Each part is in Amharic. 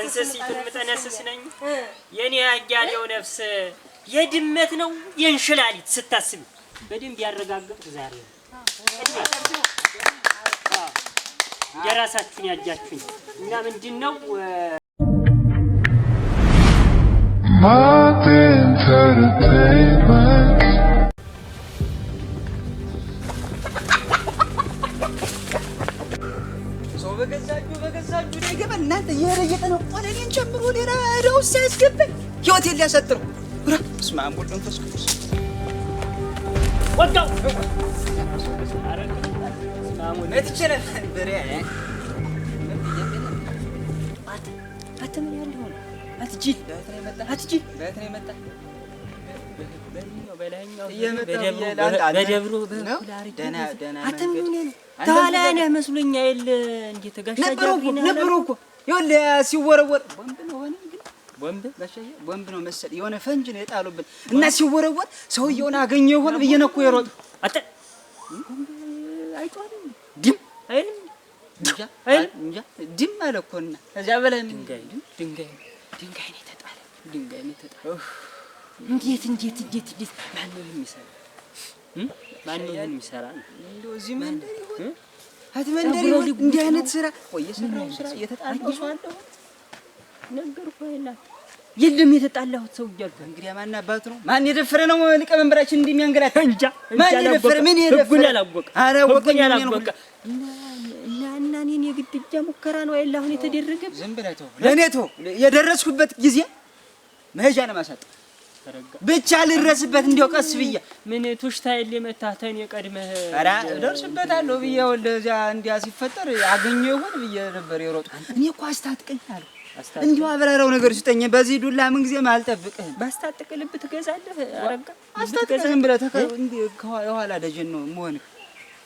እንስሲቱን ምጠነስስ ነኝ የኔ ያያሌው ነፍስ የድመት ነው የእንሽላሊት ስታስቢ በደንብ ያረጋግጥ ዛሬ የራሳችሁን ያጃችሁኝ እና ምንድነው በገዛጁ ላይ ገበል እናንተ የረየተ ነው ቆለኔን ጨምሮ ሌላ ራውስ ያስገባኝ ህይወቴን ሊያሳጥረው ራ እስማ አንቦል መንፈስ ቅዱስ ወጣው አረክ ማሙን ነትቸለ በሪያ አተም ያለው አትጂ በትኔ መጣ በደብሩ ደና አተም ነው ታላና መስሎኛ አይደል እንዴ ተጋሻጃብኝ ነበሩ እኮ ይኸውልህ ሲወረወር ቦምብ ነው ሆነ ግን ቦምብ ነው መሰል የሆነ ፈንጅ ነው የጣሉብን እና ሲወረወር ሰውየውን አገኘው ይሆን ብዬ ነው እኮ የሮጥ አተ አይቷልም ድም አይልም እንጃ ድም አለ እኮና ከዚያ በላይ ድንጋይ ነው ተጣለ ድንጋይ ነው ተጣለ እንዴት ማን ነው የሚሰራ ማን ነው የሚሰራ እንደው እዚህ መንደር ይሆን አትመንደር ይሆን እንዲህ አይነት ስራ ወየሰራው ስራ እየተጣላው ሰው አለው ነገርኩ አይላት የለም የተጣላሁት ሰው እያልኩ እንግዲህ ማን አባቱ ነው ማን የደፈረ ነው ሊቀመንበራችን እንደሚያንገላት እንጃ ማን የደፈረ ምን የደፈረ ያላወቀ አላወቀኝ እና እኔን የግድያ ሙከራ ነው አይደል አሁን የተደረገ ዝም ብለህ ተው ለኔ ተው የደረስኩበት ጊዜ መሄጃ ነው ማሳጥ ብቻ ልድረስበት እንዲያው ቀስ ብዬ ምን ቱሽታይል የመታተን የቀድመህ ኧረ ደርስበታለሁ ብዬ ወለዚያ እንዲያ ሲፈጠር አገኘው ይሆን ብዬ ነበር የሮጥ እኔ እኮ አስታጥቀኝ አለ እንዲሁ አብራራው ነገር ሲጠኝ በዚህ ዱላ ምን ጊዜ ማልጠብቅህ ባስታጥቅ ልብ ትገዛለህ አረጋ አስታጥቀህ ዝም ብለህ እንዴ ከኋላ ደጀን ነው መሆን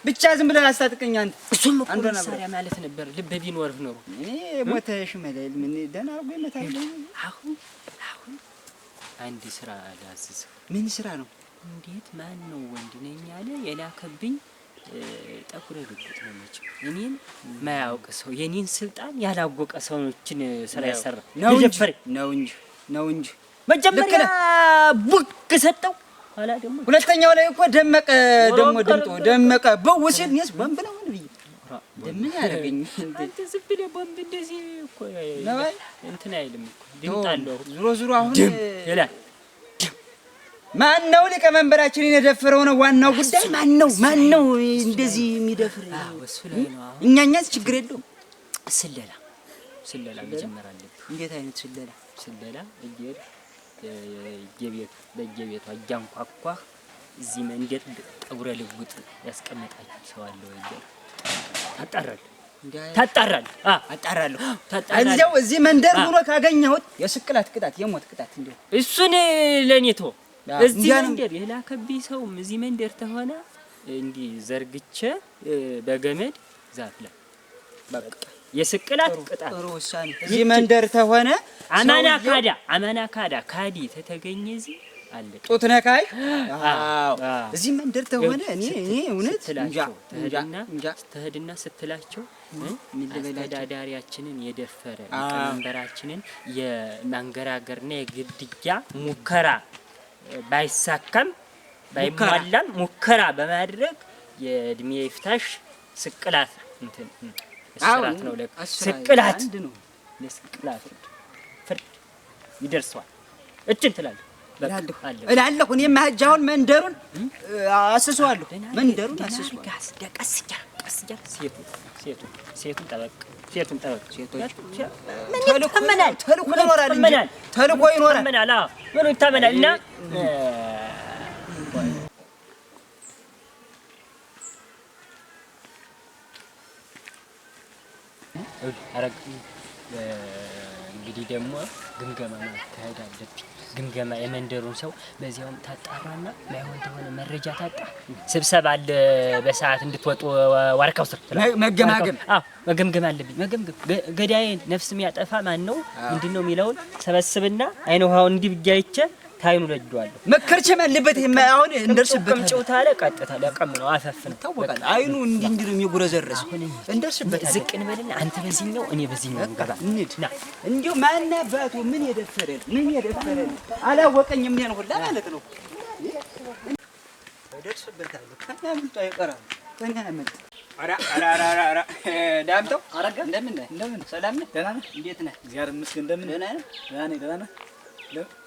ብቻ ዝም ብለህ አስታጥቀኝ አንተ እሱም እኮ መሳሪያ ማለት ነበር ልብ ቢኖርህ ኖሮ እኔ ሞተሽ መለል ምን ደና አርጎ ይመታል አሁን አንድ ስራ ላዝዝ ምን ስራ ነው እንዴት ማን ነው ወንድ ነኝ ያለ የላከብኝ ጠቁረ ልቁት ነው መች እኔን ማያውቅ ሰው የኔን ስልጣን ያላወቀ ሰዎችን ስራ ያሰራ ነው እንጂ መጀመሪያ ቡክ ሰጠው ኋላ ደግሞ ሁለተኛው ላይ እኮ ደመቀ ደግሞ ድምጦ ደመቀ በውስል ነስ ወንብለው ነው ብዬ ደምን ያረገኝ አንተ ዝብለ ቦምብ እንደዚህ እኮ ነው እንትን አይልም እኮ ድምጣለው ዙሮ አሁን ይላል ማን ነው ሊቀመንበራችንን የደፈረው ነው ዋናው ጉዳይ ማን ነው እንደዚህ የሚደፍር እሱ ላይ ነው እኛኛስ ችግር የለውም ስለላ መጀመር አለብን እንዴት አይነት ስለላ በየቤቱ አጃንኳኳ እዚህ መንገድ ጠጉረ ልውጥ ያስቀመጣችሁ ሰው አለ ወይ ታጣራል አጣራለሁ እዚያው እዚህ መንደር ሆኖ ካገኘሁት የስቅላት ቅጣት የሞት ቅጣት እንደው እሱን ለኔ ተው እዚህ መንደር የላከብኝ ሰውም እዚህ መንደር ተሆነ እንዲ ዘርግቼ በገመድ ዛፍ ላይ በቃ የስቅላት ቅጣት ጥሩ ውሳኔ እዚህ መንደር ተሆነ አማና ካዳ ካዲ ተተገኘ እዚህ አለ ጡት ነካይ አዎ እዚህ መንደር ተሆነ እኔ እውነት እንጃ ተህድና ስትላቸው አስተዳዳሪያችንን የደፈረ ሊቀመንበራችንን የማንገራገርና የግድያ ሙከራ ባይሳካም ባይሟላም ሙከራ በማድረግ የእድሜ ይፍታሽ ስቅላት እንትን እስራት ነው ስቅላት ነው ለስቅላት ፍርድ ይደርሰዋል እጭን ትላለህ እላለሁ እኔማ ሀጃውን መንደሩን አስሰዋለሁ መንደሩን አስሰዋለሁ ቀስ ሴቱን ጠበቅ ተልኮ ይኖራል ምን ይታመናል እና አረግ እንግዲህ ደግሞ ግምገማ ማካሄድ አለብኝ ግምገማ የመንደሩን ሰው በዚያውም ታጣራና ማይሆን ተሆነ መረጃ ታጣ ስብሰባ አለ በሰዓት እንድትወጡ ዋርካው ስር መገምገም አለብኝ ገዳዬን ነፍስ የሚያጠፋ ማን ነው ምንድነው የሚለውን ሰበስብና አይነ ውሃው እንዲብጋይቼ ታይኑ ለጅዋለሁ መከርቸም አለበት። አሁን እንደርስበት ቅምጭው ታለ ቀጥታ ለቀም ነው አፈፍ ነው ታወቃል። አይኑ እንዲህ ነው የሚጎረዘረስ። እንደርስበት ዝቅ እንበልና አንተ በዚህኛው እኔ በዚህኛው እንገባ እንሂድና እንዲሁ ማን አባቱ ምን የደፈረን አላወቀኝም እኔን ሁላ ማለት ነው። እደርስበታለሁ ከናምጣ ይቀራል ከናምጣ አራ ዳምጠው አረጋ እንደምን ሰላም ነህ? ደህና ነህ? እንዴት ነህ? እግዚአብሔር ይመስገን። እንደምን ደህና ነህ? ደህና ነህ?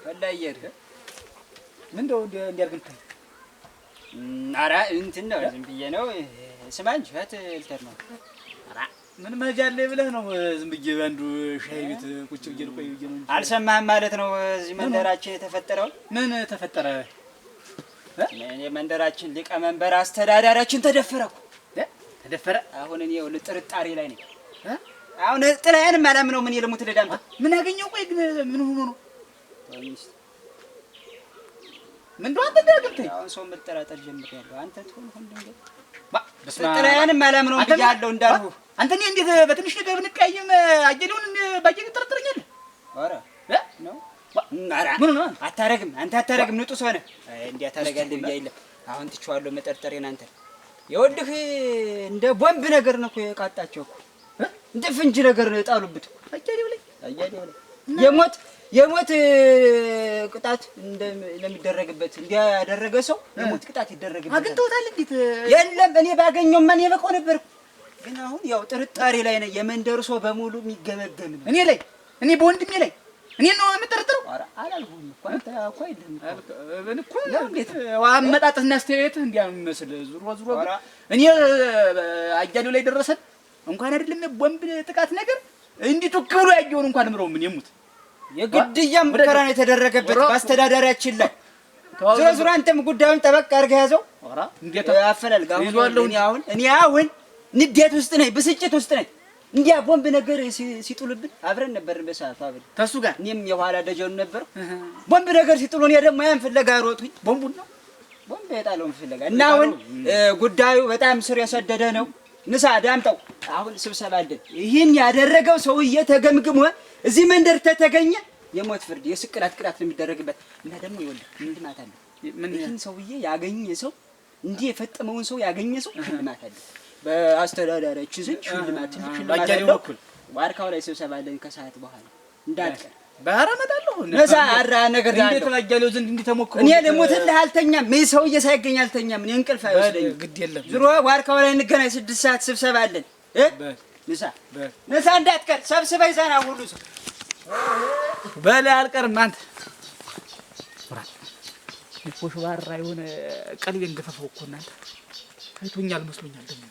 ፈላየር ምን እንደው እንዲያርግልኝ አራ እንትን ነው ዝም ብዬ ነው። ስማ እንጂ ልተር ነው። አራ ምን መጃ አለ ብለህ ነው? ዝም ብዬ አንዱ ሻይ ቤት ቁጭ ብዬ ነው። ቆይ ብዬ ነው። አልሰማህም ማለት ነው? እዚህ መንደራችን የተፈጠረው ምን ተፈጠረ? የመንደራችን ሊቀመንበር አስተዳዳሪያችን ተደፈረ እኮ። ተደፈረ? አሁን እኔ ጥርጣሬ ላይ ነኝ። አሁን ጥላዬንም አላምነው። ምን ይልሙት ለዳምጣ ምን አገኘው? ቆይ ግን ምን ሆኖ ነው? ምን እንደው አንተ እንዳርግልኝ አሁን ሰው መጠራጠር ጀምሬያለሁ። አንተ ትሆን ድንገት ጥላዬንም አላምነው ብያለሁ እንዳልሁ። አንተ እኔ እንዴት በትንሽ ነገር ብንቀያየም አጀሌውን ባጀሌ ትጠረጥረኛለህ? ኧረ ነው ምን ነው? አታረግም አንተ አታረግም። ንጡስ ሆነ እንዲያ ታረጋለህ ብዬ አይደለም። አሁን ትቼዋለሁ መጠርጠሬን። አንተ ይኸውልህ እንደ ቦምብ ነገር ነው እኮ የቃጣቸው እኮ እንደ ፍንጅ ነገር ነው የጣሉብት እኮ አያሌው ላይ የሞት ቅጣት እንደሚደረግበት እንዲያደረገ ሰው የሞት ቅጣት ይደረግበት። አግኝተውታል? እንዴት የለም እኔ ባገኘው ማን የበቀው ነበር። ግን አሁን ያው ጥርጣሬ ላይ ነው። የመንደሩ ሰው በሙሉ የሚገመገም ነው። እኔ በወንድሜ ላይ እኔ ነው የምጠረጥረው። ኧረ አላልኩም እኮ አንተ እኮ አይደለም እኮ እንዴት አመጣጥህና አስተያየትህ እንዲያ የሚመስል ዙሮ እኔ አያሌው ላይ ደረሰን እንኳን አይደለም ቦምብ ጥቃት ነገር እንዲህ ቱክ ብሎ ያየውን እንኳን ምረው ምን የሙት የግድያ ሙከራ ነው የተደረገበት በአስተዳዳሪያችን ላይ። ዙሮ አንተም ጉዳዩን ጠበቅ አድርገህ ያዘው። ኧረ እንዴት አፈላልጋው እኔ አሁን ንዴት ውስጥ ነኝ፣ ብስጭት ውስጥ ነኝ። እንዲያ ቦምብ ነገር ሲጥሉብን አብረን ነበርን በሰዓቱ አብረን ተሱ ጋር እኔም የኋላ ደጀኑ ነበር። ቦምብ ነገር ሲጥሉ እኔ ደግሞ ያን ፍለጋ ሮጥኩኝ። ቦምቡን ነው ቦምብ የጣለውን ፍለጋ እና አሁን ጉዳዩ በጣም ስር የሰደደ ነው። ንሳ ዳምጠው አሁን ስብሰባ አለን። ይህን ያደረገው ሰውዬ ተገምግሞ እዚህ መንደር ተተገኘ የሞት ፍርድ የስቅላት ቅጣት ነው የሚደረግበት። እና ደግሞ ይኸውልህ ሽልማት አለ። ይህን ሰውዬ ያገኘ ሰው እንዲህ የፈጠመውን ሰው ያገኘ ሰው ሽልማት አለ። በአስተዳዳሪያችን ዘንድ ሽልማት አለው። ዋርካው ላይ ስብሰባ አለን ከሰዓት በኋላ እንዳትቀር። ባህር አመጣለሁ ነሳ አራ ነገር እንዴት ባያሌው ዘንድ እንዲተሞክሩ እኔ ልሞትልህ አልተኛም። ምን ሰውዬ ሳይገኝ አልተኛም። እኔ እንቅልፍ አይወስደኝም። ግድ የለም ዙሮ ዋርካው ላይ እንገናኝ። 6 ሰዓት ስብሰባ አለን። ንሳ እንዳትቀር ሰብስበህ ይዘና ሁሉ ሰው በላ አልቀርም። አንተ ልፎሽ ባራ የሆነ ቀልቤን ገፈፈው እኮ እናንተ አይቶኛል መስሎኛል። ደግሞ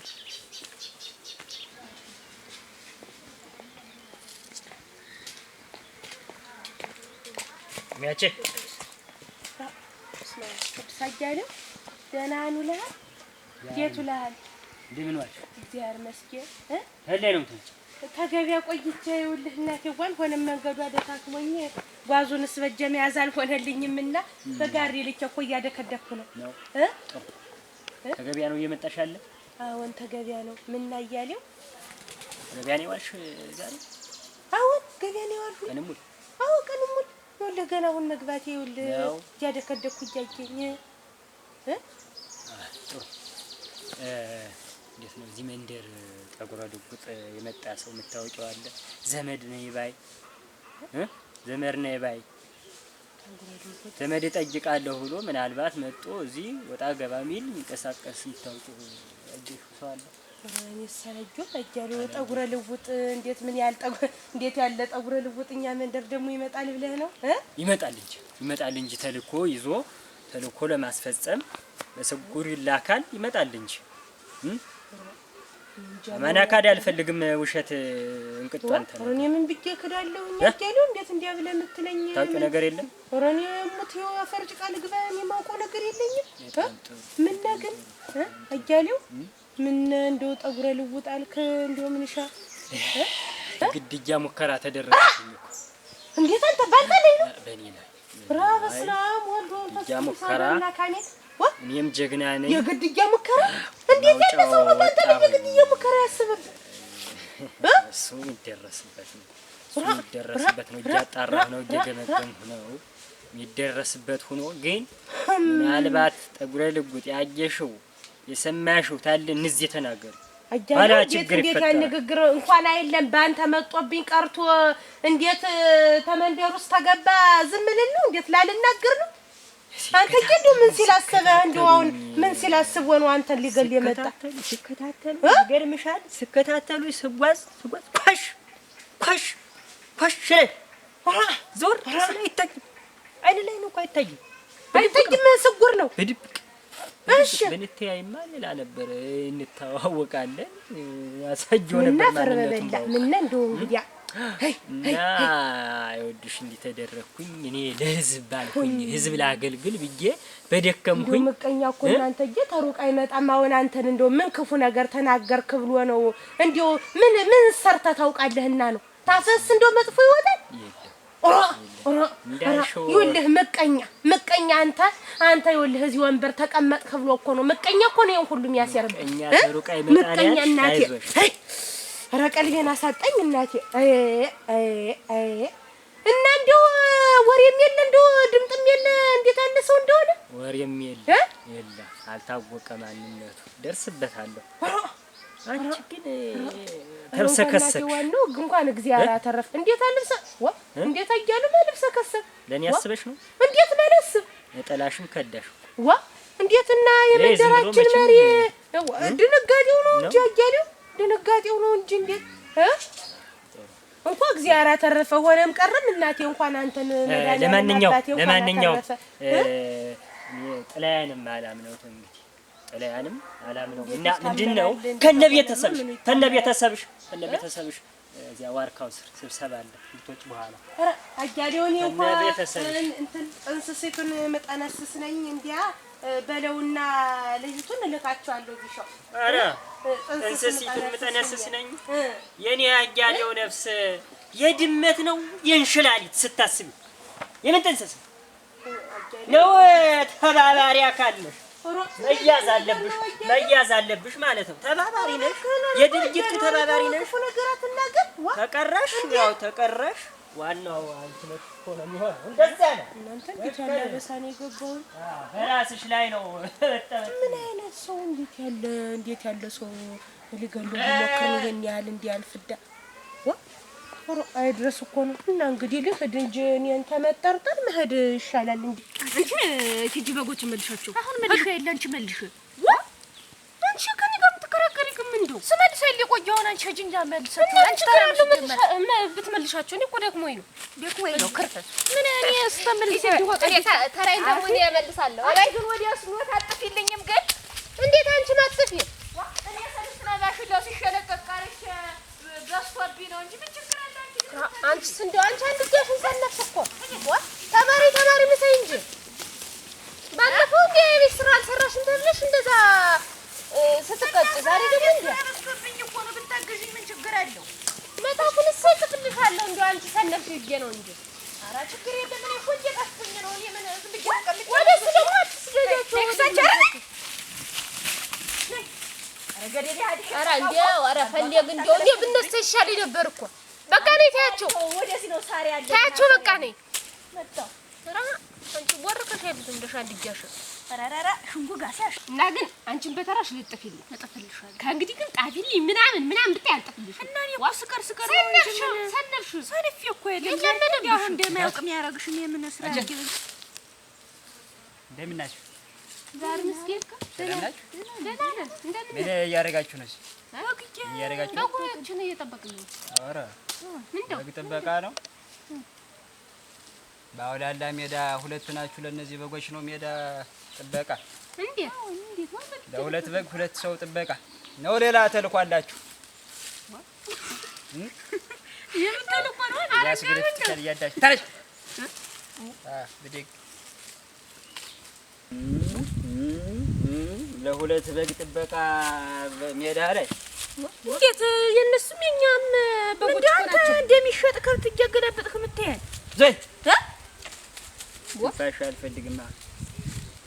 ሚያቼ ሳጃለው ደህና ውለሃል? እንዴት ውለሃል? እንደምን ዋልሽ? እግዚአብሔር ይመስገን። ህሌ ነው እንትን ተገቢያ ቆይቼ ይኸውልህ እናቴ ዋል ሆነ መንገዱ አደካክሞኝ ጓዙንስ በእጄ መያዝ አልሆነልኝምና በጋሪ ልኬ እኮ እያደከደኩ ነው። ተገቢያ ነው እየመጣሽ አለ? አዎን ተገቢያ ነው። ምን አያሌው ገቢያ ነው ዋልሽ ዛሬ? አዎን ገቢያ ነው ዋልኩ። ቀንም ሙሉ? አዎ ቀንም ሙሉ። ይኸውልህ ገና አሁን መግባቴ ይኸውልህ እያደከደኩ እያየኝ ጥሩ እንዴት ነው እዚህ መንደር ጠጉረ ድጉጥ የመጣ ሰው የምታወቂው አለ? ዘመድ ነኝ ባይ ዘመድ ነኝ ባይ ዘመድ እጠይቃለሁ ብሎ ምናልባት መጥቶ እዚህ ወጣ ገባ ሚል የሚንቀሳቀስ የምታወቂው ሰው አለ? እኔ ሰነጆ አያሌው ጠጉረ ልውጥ እንዴት ያለ ጠጉረ ልውጥ እኛ መንደር ደግሞ ይመጣል ብለህ ነው? ይመጣል እንጂ ተልኮ ለማስፈጸም በስጉር ይላካል። ይመጣል እንጂ ማናካድ አልፈልግም። ውሸት እንቅጧን ተነ እኔ ምን ብዬ ከዳለሁ አያሌው እንዴት እንዲያ ብለህ የምትለኝ ታውቂው ነገር የለም? እኔ ሙት የፈርጭ ቃል ግባ እኔ የማውቀው ነገር የለኝም። ምን ነገር አያሌው ምን እንደው ጠጉረ ልውጥ አልክ? እንደው ምንሻ ግድያ ሙከራ ተደረገኝ እኮ። እንዴት አንተ ባንተ ላይ ነው? በእኔ ላይ ብራበስላም ወልዶ ግድያ ሙከራ እኔም ጀግና ነኝ። የግድያ ሙከራ እንዴት ያለ ሰው ነው ባንተ ላይ የግድያ ሙከራ ያስብህ? እሱ ይደረስበት ነው። እያጣራህ ነው፣ እየገመገምህ ነው። የሚደረስበት ሆኖ ግን ምናልባት ጠጉረ ልጉጥ ያየሽው የሰማሽው ታለ እንዚህ ተናገር ባላ ችግር ይፈጠራል። ንግግር እንኳን አይደለም ባንተ መጥቶብኝ ቀርቶ እንዴት ተመንደር ውስጥ ተገባ ዝም ልል ነው? እንዴት ላልናገር ነው? አንተ ግን ምን ሲላሰበ እንደው አሁን ምን ሲላስብ ነው አንተን ሊገል የመጣ? ሲከታተሉ ይገርምሻል። ሲከታተሉ ስጓዝ ኳሽ ዞር ይታይ አይን ላይ ነው አይታይም። አይታይም ስጉር ነው በድብቅ እሺ በእንተያይማ ሌላ ነበር እንተዋወቃለን። ያሳየው ነበር ማለት ነው። ምን እንደው እንግዲህ እና አይወድሽ እንዲተደረኩኝ እኔ ለህዝብ ባልኩኝ ህዝብ ላገልግል ብዬ በደከምኩኝ። ምቀኛ እኮ እናንተ ተሩቅ አይመጣም። አሁን አንተን እንደው ምን ክፉ ነገር ተናገርክ ብሎ ነው? እንደው ምን ሰርተ ታውቃለህና ነው? ታፈስ እንደው መጥፎ ይወጣል? ይኸውልህ ምቀኛ አንተ ይኸውልህ እዚህ ወንበር ተቀመጥክ ብሎ እኮ ነው። ምቀኛ እኮ ነው ይሄን ሁሉ የሚያስርብህ። ምቀኛ እናቴ ኧረ ቀልቤን አሳጣኝ እናቴ። እና እንደው ወሬም የለ እንደው ድምጥም የለ እንዴት ያለ ሰው እንደሆነ ወሬም የለ አልታወቀ ማንነቱ ደርስበታለሁ። አንቺ ግን ተብሰከሰክ ዋናው እንኳን እግዚአብሔር አተረፍ። እንዴት አልብሰ እንዴት አያሉ ልብሰ ከሰክ ለኔ ያስበሽ ነው? እንዴት ማለስብ ነጠላሽም ከዳሽ እንዴትና የመደራችን መሪ ድንጋጤው ነው እንጂ አያሌው ድንጋጤው ነው እንጂ እንዴት እንኳን እግዚአብሔር አተረፈ ሆነም ቀረም እናቴ እንኳን አንተን ለማንኛውም ጥላያንም አላምነው እንግዲህ ጥላያንም አላምነው እና ምንድነው ከነቤተሰብሽ እዚያ ዋርካው ስር ስብሰባ አለ ልቶች በኋላ አያሌው ነው እንኳን እንትን እንስሲቱን መጣናስስ ነኝ እንዲያ በለውና ልጅቱን ልካቸዋለሁ ቢሻው እንስሲቱን መጣናስስ ነኝ የኔ አያሌው ነፍስ የድመት ነው የእንሽላሊት ስታስቢ የምን ጥንስስ ነው? ተባባሪ አካልሽ መያዝ አለብሽ ማለት ነው። ተባባሪ ነሽ፣ የድርጅቱ ተባባሪ ነሽ። ተቀረሽ ዋናው አንቺ ነሽ እኮ ነው የሚሆነው። እንደዛ ነው። እናንተ እንዴት ያለ በሳኔ ገባው በራስሽ ላይ ነው። ምን አይነት ሰው እንዴት ያለ ሰው ሊገሉ ሊሞክር ይሄን ያህል እንዲያልፍዳ አይድረስ እኮ ነው። እና እንግዲህ ልሂድ እንጂ እኔን ተመጠርጠር መሄድ ይሻላል እንዴ? አንቺ ሂጂ በጎች መልሻቸው። አሁን መልሽ አይደል አንቺ መልሽ። አንቺ ከኔ ጋር የምትከራከሪ ግን ምንድነው? ስመልስ አይደል የቆየውን አንቺ ሂጂ እንጂ መልሳቸው። አንቺ ብትመልሻቸው እኔ እኮ ደክሞኝ ነው ክርተት ምን እኔ ስተመልስ ተራይ ደግሞ እኔ እመልሳለሁ። አይ ግን ወዲያስ ነው ታጥፊልኝም ግን እንዴት አንቺ ማጥፊ እኔ ሰልስና ባሽላው ሲሸለቀቅ ቀርሽ ገዝቶብኝ ነው እንጂ ምን ችግር አለ? አንቺስ እንደው አንቺ አንድ ጊዜሽን ሰነፍሽ እኮ ተማሪ ምሰይ እንጂ ባለፈው የቤት ስራ አልሰራሽም ተብለሽ እንደዛ ስትቀጭ ዛሬ ደግሞ እንዴ አስገብኝ እኮ ነው ብታገዢኝ ምን ችግር አለው? መጣኩን ሰጥፍልሻለሁ እንደው አንቺ ሰነፍሽ ይገ ነው እንጂ ኧረ ችግር የለም እኔ እኮ እየቀስኩኝ ነው እኔ ምን ልጅ ወደ ስለማ ትስደጃቸው ኧረ እንደው ኧረ ፈለግ እንደው እኔ ብነሳ ይሻለኝ ነበር እኮ በቃ ነይ ታያቸው ወደዚህ ነው ሳሪ ያለ ታያቸው በቃ ነይ መጣው ኧረ አንቺ ወርከሽ አይደል እንደሻ ልጅያሽ ኧረ ሽንጉጋ ሲያሽ እና ግን አንቺን በተራሽ ልጥፊልኝ እጥፍልሻለሁ ከእንግዲህ ግን ጣፊልኝ ምናምን ብታይ አልጥፍልሽ እና እኔ ዋስ ቀር ሰነፍሽ ሰነፍ እኮ የለም ያው እንደማያውቅ የሚያረግሽ ምን ስራ ያገኝ እንደምን ናችሁ? ዛሬ ምስኪን ደህና እንደምን ምን እያደረጋችሁ ነው? እያደረጋችሁ ነው በጎችን እየጠበቅን ነው። ኧረ ምንድነው በግ ጥበቃ ነው? በአውላላ ሜዳ ሁለት ናችሁ። ለነዚህ በጎች ነው ሜዳ ጥበቃ? እንዴት ለሁለት በግ ሁለት ሰው ጥበቃ ነው። ሌላ ተልኳላችሁ? የምትልኩ ነው ያስግርት ታያዳችሁ ታረሽ ብድግ ለሁለት በግ ጥበቃ ሜዳ ላይ እንዴት የነሱም የኛም በጎች ናቸው። እንደሚሸጥ ከብት እያገላበጥክ የምትያል ዘይ ባሻ አልፈልግማ።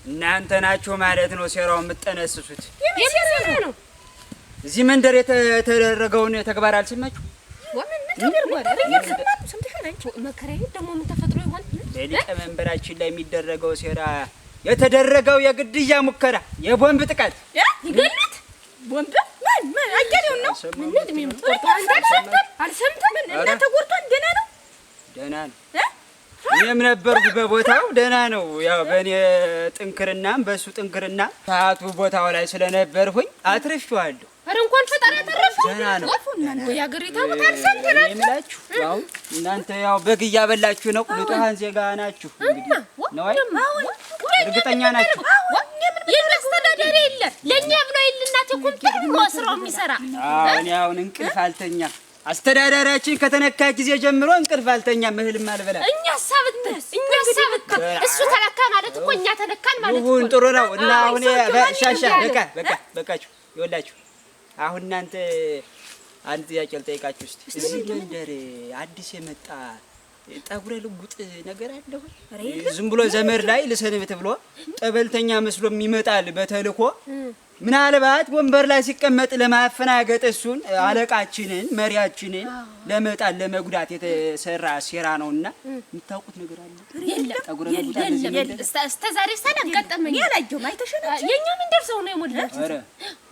እናንተ ናችሁ ማለት ነው ሴራውን የምትጠነስሱት። የሚሰራ ነው። እዚህ መንደር የተደረገውን ተግባር አልሰማችሁ? ወምን ተደርጓል? አረጋግጥ ሰምተሽ መከራዬ ደግሞ ምን ተፈጥሮ ይሆን? በሊቀመንበራችን ላይ የሚደረገው ሴራ የተደረገው የግድያ ሙከራ የቦምብ ጥቃት ይገሉት ቦምብ ማን አያሌው ነው? ምን እድሜም አልሰምተም እና ተጎድቷል። ደህና ነው። እኔም ነበርኩ በቦታው ደህና ነው። ያው በእኔ ጥንክርናም በእሱ ጥንክርና ሰዓቱ ቦታው ላይ ስለነበርኩኝ አትርፌዋለሁ። ኧረ እንኳን ፈጣሪ ያተረፈ ደህና ነው። የአገሪቷ ቦታ አልሰምተናል የምላችሁ አሁን እናንተ ያው በግ እያበላችሁ ነው። ንጹሐን ዜጋ ናችሁ እንግዲህ ነው እርግጠኛ ናችሁ? የሚያስተዳደር የለ ለእኛ ብሎ የልናት ኮምፒውተር ነው ስራው የሚሰራ። እኔ አሁን እንቅልፍ አልተኛ። አስተዳዳሪያችን ከተነካ ጊዜ ጀምሮ እንቅልፍ አልተኛ። እህልም አልበላ። እኛ ሳብተስ እሱ ተነካ ማለት እኮ እኛ ተነካን ማለት ይሁን ጥሩ ነው። እና አሁን ሻሻ በቃችሁ ይኸውላችሁ አሁን እናንተ አንድ ጥያቄ ልጠይቃችሁ እስቲ። እዚህ መንደር አዲስ የመጣ ጠጉረ ልውጥ ነገር አለ ወይ? ዝም ብሎ ዘመድ ላይ ልሰንብት ብሎ ጠበልተኛ መስሎም ይመጣል በተልኮ ምናልባት ወንበር ላይ ሲቀመጥ ለማፈናገጥ እሱን አለቃችንን መሪያችንን ለመጣል ለመጉዳት የተሰራ ሴራ ነውና የምታውቁት ነገር አለ? ጠጉረ ልውጥ የለም። እስከ ዛሬ ሳላጋጠመኝ ያላየው አይተሸናል። የኛ ምን ደርሰው ነው የሞላው? ኧረ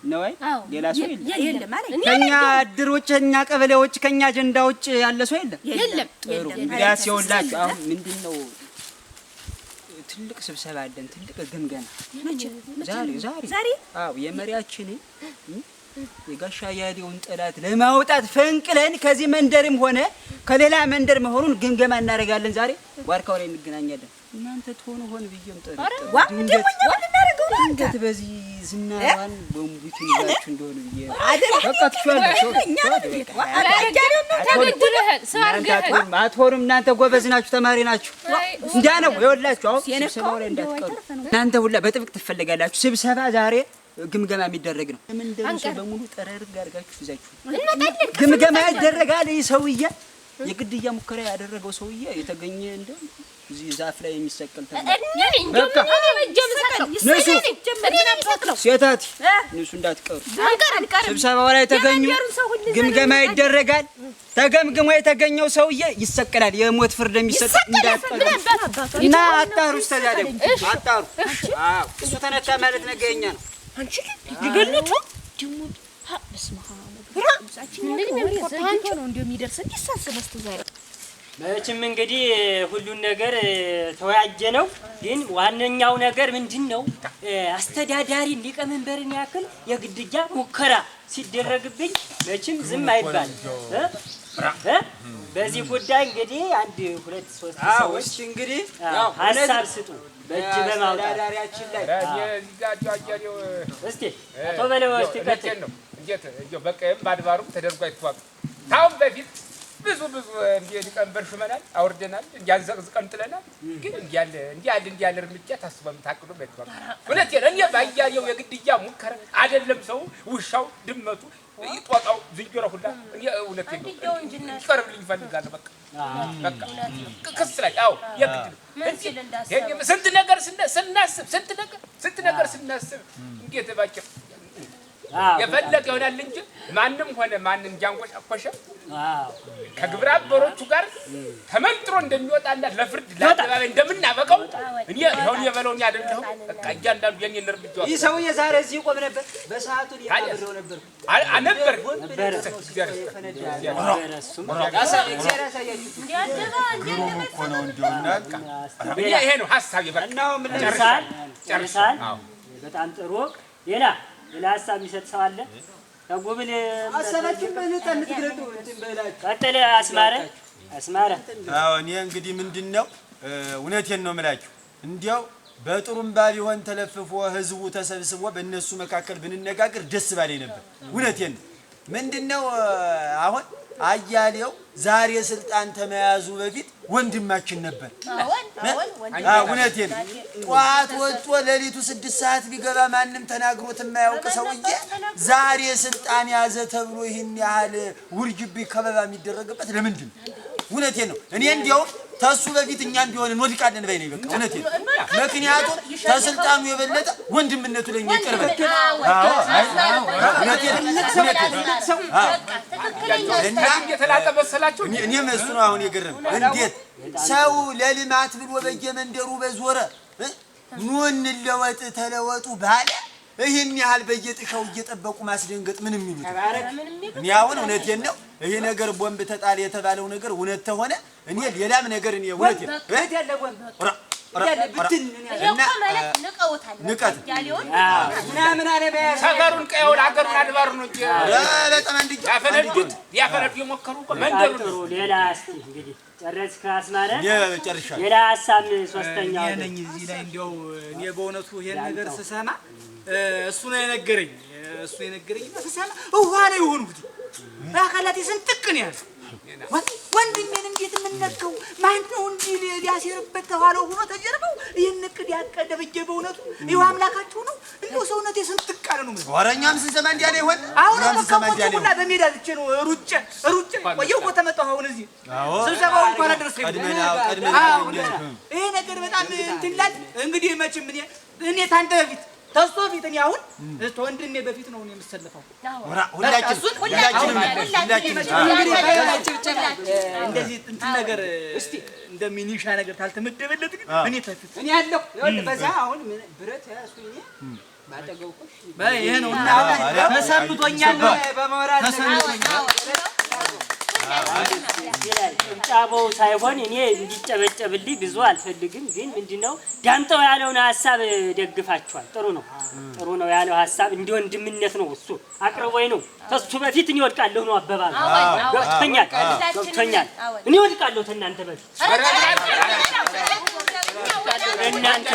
ነው ወይ ሌላ ሰው የለም ማለት ከኛ ድሮች ከኛ ቀበሌዎች ከኛ አጀንዳዎች ያለ ሰው የለም። እንግዲያስ ይኸውላችሁ አሁን ምንድነው ትልቅ ስብሰባ አለን። ትልቅ ግምገማ ዛሬ አዎ የመሪያችንን የጋሻ ያሌውን ጠላት ለማውጣት ፈንቅለን ከዚህ መንደርም ሆነ ከሌላ መንደር መሆኑን ግምገማ እናደርጋለን። ዛሬ ዋርካው ላይ እንገናኛለን። እናንተ ትሆኑ ሆን ብዬም ድንገት በዚህ ዝናዋን ቦምቡት ይዛችሁ እንደሆነ ብዬ በቃ ትችዋለሁ። አትሆኑም እናንተ ጎበዝ ናችሁ፣ ተማሪ ናችሁ። እንዲያ ነው ይኸውላችሁ። አሁን ስብሰባው ላይ እንዳትቀሩ እናንተ ሁላ በጥብቅ ትፈልጋላችሁ። ስብሰባ ዛሬ ግምገማ የሚደረግ ነው። ምን እንደምሰው በሙሉ ጠረርግ አድርጋችሁ ይዛችሁ ግምገማ ይደረጋል። ይህ ሰውዬ የግድያ ሙከራ ያደረገው ሰውዬ የተገኘ እንደው እዚህ ዛፍ ላይ የሚሰቀል ሴታት እነሱ እንዳትቀሩ ስብሰባው ላይ ተገኙ። ግምገማ ይደረጋል። ተገምግሞ የተገኘው ሰውዬ ይሰቀላል። የሞት ፍርድ የሚሰጥ እንዳትቀሩ እና አጣሩ። ተዛደጉ አጣሩ። አዎ እሱ ተነካ ማለት ነገኛ ነው። አንቺ ይገሉት ደሞ በስመ አብ ነው እንደሚደርስ እንዲሳሰበስቱ ዛሬ መቼም እንግዲህ ሁሉን ነገር ተወያየ ነው። ግን ዋነኛው ነገር ምንድነው? አስተዳዳሪ ሊቀመንበርን ያክል የግድያ ሙከራ ሲደረግብኝ መቼም ዝም አይባል። በዚህ ጉዳይ እንግዲህ አንድ ሁለት ሶስት ሰዎች እንግዲህ ሀሳብ ስጡ። በእጅ በማውጣት አስተዳዳሪያችን ላይ እስቲ አቶ በለው እስቲ ቀጥል ነው እንዴት በቀየም ባድባሩም ተደርጎ አይተዋል። ታውን በፊት ብዙ እንዴ ሊቀመንበር ሹመናል፣ አውርደናል፣ እንዲያዘቅዝቀን ጥለናል። ግን እንዲያለ እርምጃ ታስበም ታቅዶ በይተዋል። እውነቴን እኔ ባያየው የግድያ ሙከራ አይደለም ሰው ውሻው፣ ድመቱ፣ ጦጣው፣ ዝንጀሮ ሁላ እኔ እውነቴን ነው ይቀርብልኝ እፈልጋለሁ። በቃ ክስ ላይ አዎ የግድ ነው። ስንት ነገር ስናስብ እንዴት ባጭር የፈለገ ይሆናል እንጂ ማንም ሆነ ማንም ጃንቆሻ ከግብረ አበሮቹ ጋር ተመንጥሮ እንደሚወጣና ለፍርድ ለአደባባይ እንደምናበቀው እኔ ይሁን የበለውን ያደረው በቃ እያንዳንዱ የኔን እርምጃ ይህ ሰውዬ ዛሬ እዚህ ቆም ነበር። በሰዓቱ ሊያብረው ነበር ይሄ ነው ሐሳብ ይበቃናው ምን ጨርሳል። በጣም ጥሩ ሌላ ሀሳብ የሚሰጥ ሰው አለ? ተጎብል ሐሳባችን በነጻነት ትግለጡ እንትን በላችሁ ቀጥል። አስማረ አዎ እኔ እንግዲህ ምንድነው እውነቴን ነው የምላችሁ እንዲያው በጥሩምባ ቢሆን ተለፍፎ ህዝቡ ተሰብስቦ በእነሱ መካከል ብንነጋገር ደስ ባለኝ ነበር። እውነቴን ነው። ምንድነው አሁን አያሌው ዛሬ ስልጣን ተመያዙ በፊት ወንድማችን ነበር። እውነቴን ነው። ጧት ወጥቶ ሌሊቱ 6 ሰዓት ቢገባ ማንም ተናግሮት የማያውቅ ሰውዬ ዛሬ ስልጣን ያዘ ተብሎ ይህን ያህል ውርጅብኝ ከበባ የሚደረግበት ለምንድን ነው? እውነቴን ነው። እኔ እንዲያውም ተሱ በፊት እኛም ቢሆን እንወድቃለን በይ ነው። በቃ እውነቴን ምክንያቱም ተስልጣኑ የበለጠ ወንድምነቱ ለኛ ይቀርባል። አዎ እና የተላጠ መሰላችሁ። እኔም እሱ ነው አሁን የገረመኝ። እንዴት ሰው ለልማት ብሎ በየመንደሩ በዞረ ኑ እንለወጥ ተለወጡ ባለ ይሄን ያህል በየጥሻው እየጠበቁ ማስደንገጥ ምንም ይሉት እኔ አሁን እውነቴን ነው። ይሄ ነገር ቦምብ ተጣለ የተባለው ነገር እውነት ተሆነ እኔ ሌላም ነገር እኔ እውነቴን ሰፈሩን ቀየውን አገሩን አድባሩን እንጂ በጣም ያፈነዱ የሞከሩ መንደሩ ሌላ እስኪ እንግዲህ ጨረስክ አስማረ? ጨርሻለሁ። ሌላ ሀሳብ ሶስተኛው ነኝ እዚህ ላይ እንደው እኔ በእውነቱ ይሄን ነገር ስሰማ እሱ ነው የነገረኝ። ስሰማ ውሃ ነው የሆንኩት። አካላቴ ስንጥቅ ነው ያለው። ወንድሜን እንዴት የምነካው ማን ነው እንዲህ ሊያሴርበት ተኋለው ሆኖ ተጀርበው ይህን እቅድ ያቀደ ብዬ በእውነቱ ይኸው አምላካችሁ ነው እንደው ሰውነቴ ስንጥቅ አለ ነው ማለት ወረኛም ስንሰማ እንዲያ ነው ይሆን። አሁን ከሞቱና በሜዳ ልቼ ነው ሩጬ ቆየሁ እኮ ተመጣሁ። አሁን እዚህ ስብሰባው እንኳን አደረሰኝ። ይሄ ነገር በጣም እንትን ይላል። እንግዲህ መቼም እኔ ታንተ በፊት ተስቶ ፊት እኔ አሁን ወንድሜ በፊት ነው የምሰለፈው። ሁላችንም እንደዚህ እንትን ነገር እስቲ እንደ ሚኒሻ ነገር ታልተመደበለት ግን እኔ ተፊት እኔ ያለው በዛ አሁን ብረት ያሱኝ ባጠገውኩሽ ይሄ ነውና ተሰምቶኛል። በመወራድ ጫቦው ሳይሆን እኔ እንዲጨበጨብልኝ ብዙ አልፈልግም። ግን ምንድነው ዳምጠው ያለውን ሀሳብ ደግፋችኋል። ጥሩ ነው ያለው ሀሳብ እንደ ወንድምነት ነው። እሱ አቅርቦኝ ነው። ተሱ በፊት እኔ ወድቃለሁ ነው አባባል። ገብቶኛል። እኔ ወድቃለሁ እናንተ በፊት እናንተ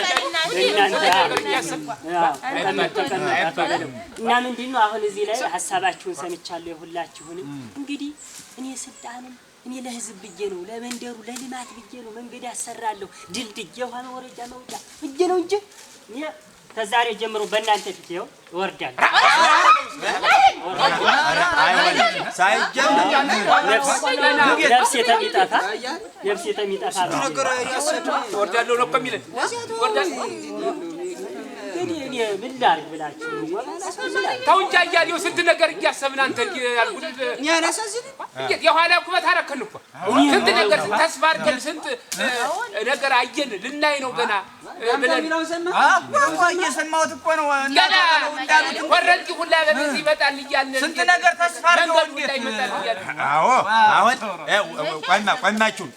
እና ምንድነው አሁን እዚህ ላይ ሀሳባችሁን ሰምቻለሁ የሁላችሁንም። እንግዲህ እኔ ስልጣንም እኔ ለህዝብ ብዬ ነው፣ ለመንደሩ ለልማት ብዬ ነው መንገድ ያሰራለሁ፣ ድልድይ የውሃ መውረጃ መውጫ ብዬ ነው እንጂ እኔ ከዛሬ ጀምሮ በእናንተ ፊት ይኸው እወርዳለሁ። ነፍስ የተሚጠፋ ወርዳለሁ ነው እኮ የሚለን። እኔ ምን ላድርግ ብላችሁ ተው እንጂ አያሌው ስንት ነገር እያሰብን አንተ ያልኩት እኔ አላሳዝንም። የኋላ ኩበት አደረክን እኮ ስንት ነገር ተስፋ አድርገን ስንት ነገር አየን ልናይ ነው ገና ብለን እየሰማሁት እኮ ነው። ወረንቂ ሁላ በዚህ ይመጣል እያልን ስንት ነገር ተስፋ አድርገው ይመጣል እያልን አሁን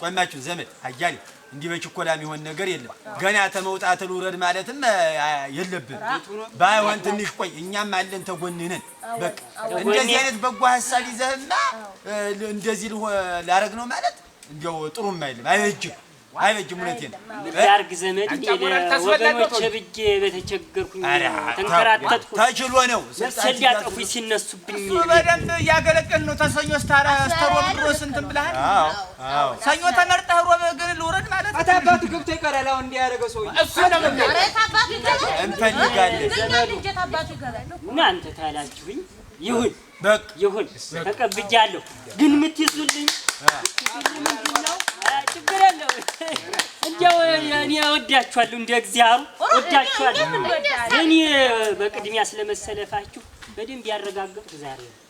ቆይማችሁን ዘመድ አያሌው እንዲህ በችኮላ የሚሆን ነገር የለም። ገና ተመውጣት ልውረድ ማለትም የለብን። ባይሆን ትንሽ ቆይ፣ እኛም አለን ተጎንነን። በቃ እንደዚህ አይነት በጎ ሐሳብ ይዘህና እንደዚህ ላረግ ነው ማለት እንዲያው ጥሩም አይልም፣ አይበጅም። እውነቴን ነው። ያርግ ዘመድ ወገኖች ብዬ በተቸገርኩኝ ተንከራተትኩ። ተችሎ ነው ሰዳጠፉኝ ሲነሱብኝ በደንብ እያገለገል ነው። ተሰኞ ሮብ ድረስ እንትን ብለሃል። ሰኞ ተመርጠህ ሮብ ግን ልውረድ ማለት አታባቱ ገብቶ ይቀራል። አሁን እንዲህ ያደረገው ሰው እሱ ነው እንፈልጋለን። እናንተ ታላችሁኝ ይሁን ተቀብያለሁ። ግን የምትይዙልኝ ምንድነው? ችግር የለው። እንደው እኔ እወዳችኋለሁ፣ እንደ እግዚአብሔር እወዳችኋለሁ። እኔ በቅድሚያ ስለመሰለፋችሁ በደንብ ያረጋግጥ ዛሬ ነው።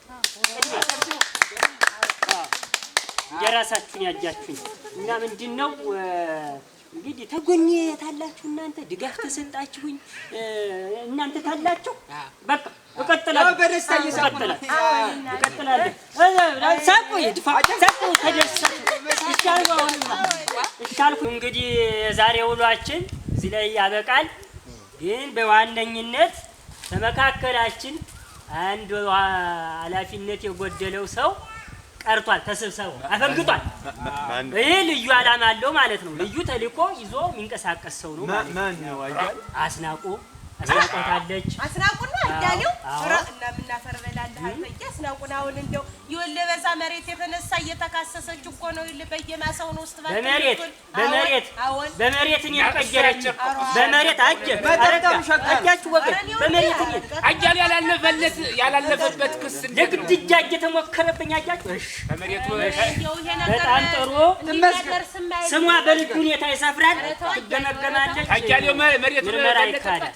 የራሳችሁን ያጃችሁኝ እና ምንድነው እንግዲህ ተጎኔ ታላችሁ እናንተ ድጋፍ ተሰጣችሁኝ እናንተ ታላችሁ በቃ እቀጥላለሁ። በደስታ እቀጥላለሁ። ሳቁ ይድፋ ሳቁ ተደሰቱ ይሻልኩ። እንግዲህ የዛሬ ውሏችን እዚህ ላይ ያበቃል። ግን በዋነኝነት ተመካከላችን አንድ ኃላፊነት የጎደለው ሰው ቀርቷል። ተሰብሰበው አፈንግጧል። ይሄ ልዩ ዓላማ አለው ማለት ነው። ልዩ ተልእኮ ይዞ የሚንቀሳቀስ ሰው ነው ማለት ነው። ማን ነው? አስናቆታለች። አስናቁና እያሌው እና ምናፈርበላለህ አልፈያ አስናቁና አሁን እንደው ይኸውልህ በዛ መሬት የተነሳ እየተካሰሰች እኮ ነው። ይኸውልህ በየማሳው ነው ውስጥ በመሬት እኔን ቀየረች። በመሬት አጃችሁ ወገን በመሬት እኔን አጃል ያላለፈበት ክስ የግድ እጃ እየተሞከረብኝ አጃችሁ። እሺ በመሬቱ በጣም ጥሩ ስሟ በልዩ ሁኔታ ይሰፍራል፣ ትገመገማለች። አጃሌው መሬቱ ይካዳል።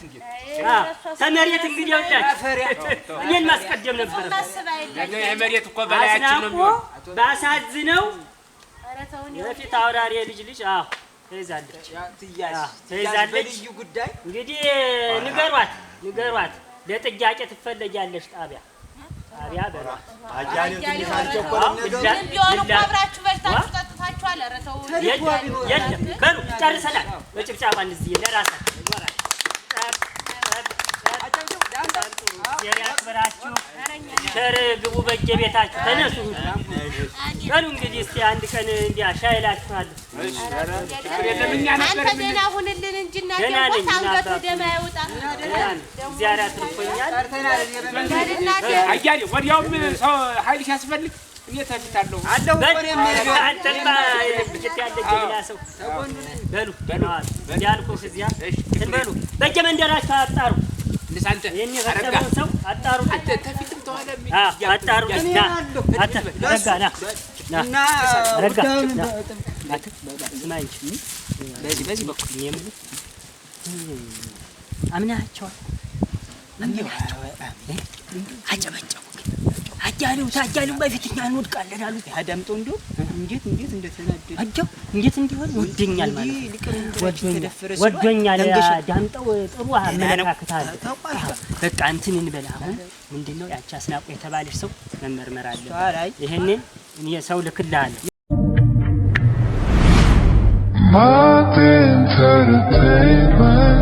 ተመሬት እንግዲህ ያውጣችሁ እኔን ማስቀደም ነበር። መሬት እኮ በላያችን ነው። ባሳዝነው የፊት አውራሪ ልጅ አዎ ተይዛለች። ተይዛለች። በልዩ ጉዳይ እንግዲህ ንገሯት ለጥያቄ ትፈለጊያለሽ። ጣቢያ በሏት። አጃሌው ትንሽ አልቸኮለም ነገር ቢሆን እኮ አብራችሁ በልታችሁ ጠጥታችኋል። ኧረ ተው የለም በሉ ጨርሰናል። በጭብጫባ እንደዚህ ለራሳችሁ ይኖራል። ያክብራችሁ ሸር ግቡ በየቤታችሁ ተነሱ። በሉ እንግዲህ እስቲ አንድ ቀን እንዲያ ሻይ እላችኋለሁ። አንተ ደህና ሁንልን እንጂ እናቴ አንገት ደማ ያውጣ። እግዚአብሔር አትርፎኛል። አያሌው ወዲያውም ሰው ኃይል ሲያስፈልግ እኔ ተፍታለሁ አለሁ እኮ ነው የሚለው። አንተማ ብቻ ያለ ጀግና ሰው በሉ ያልኩህ እዚያ በሉ በየመንደራችሁ አጣሩ። ለሳንተ የኔ ከተማው ሰው አጣሩ። አንተ ተፊትም ተዋለ አጣሩ። ና ረጋ ስማኝ፣ በዚህ በኩል የምልህ አምናቸዋል። አጨበጨቡ። አጃሌው በፊት እኛ እንወድቃለን አሉት። ያዳምጠው እንደው እንዴት እንደተናደደ አጃው እንዴት እንዲሆን ወደኛል ማለት ወደኛል። ያዳምጠው ጥሩ አመለካከት አለ። በቃ እንትን እንበል። አሁን ምንድነው ያቺ አስናቁ የተባለች ሰው መመርመር አለ። ይሄንን እኔ ሰው ልክልሃለሁ። My entertainment